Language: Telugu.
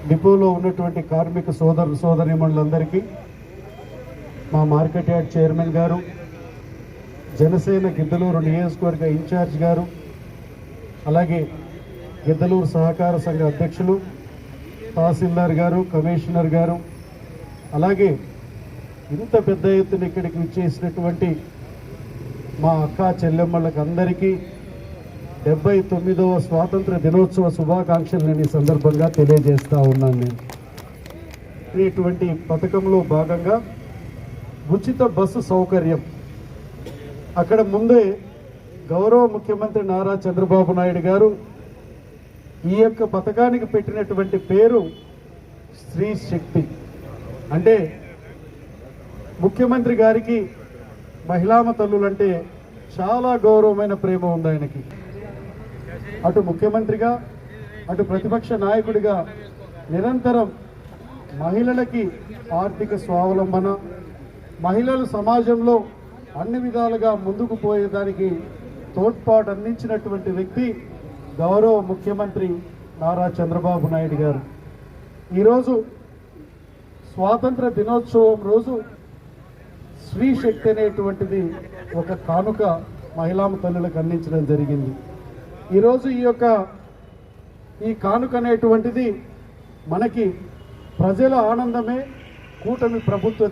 డిపోలో ఉన్నటువంటి కార్మిక సోదరీమణులందరికీ, మా మార్కెట్ యార్డ్ చైర్మన్ గారు, జనసేన గిద్దలూరు నియోజకవర్గ ఇన్ఛార్జ్ గారు, అలాగే గిద్దలూరు సహకార సంఘ అధ్యక్షులు, తహసీల్దార్ గారు, కమిషనర్ గారు, అలాగే ఇంత పెద్ద ఎత్తున ఇక్కడికి విచ్చేసినటువంటి మా అక్క చెల్లెమ్మలకు అందరికీ 79వ స్వాతంత్ర దినోత్సవ శుభాకాంక్షలు నేను ఈ సందర్భంగా తెలియజేస్తా ఉన్నాను. నేను ఇటువంటి పథకంలో భాగంగా ఉచిత బస్సు సౌకర్యం అక్కడ ముందే గౌరవ ముఖ్యమంత్రి నారా చంద్రబాబు నాయుడు గారు ఈ యొక్క పథకానికి పెట్టినటువంటి పేరు స్త్రీ శక్తి. అంటే ముఖ్యమంత్రి గారికి మహిళామ తల్లులంటే చాలా గౌరవమైన ప్రేమ ఉంది ఆయనకి. అటు ముఖ్యమంత్రిగా, అటు ప్రతిపక్ష నాయకుడిగా నిరంతరం మహిళలకి ఆర్థిక స్వావలంబన, మహిళలు సమాజంలో అన్ని విధాలుగా ముందుకు పోయేదానికి తోడ్పాటు అందించినటువంటి వ్యక్తి గౌరవ ముఖ్యమంత్రి నారా చంద్రబాబు నాయుడు గారు. ఈరోజు స్వాతంత్ర దినోత్సవం రోజు స్త్రీ శక్తి అనేటువంటిది ఒక కానుక మహిళామ తల్లులకు అందించడం జరిగింది. ఈరోజు ఈ కానుక అనేటువంటిది మనకి ప్రజల ఆనందమే కూటమి ప్రభుత్వ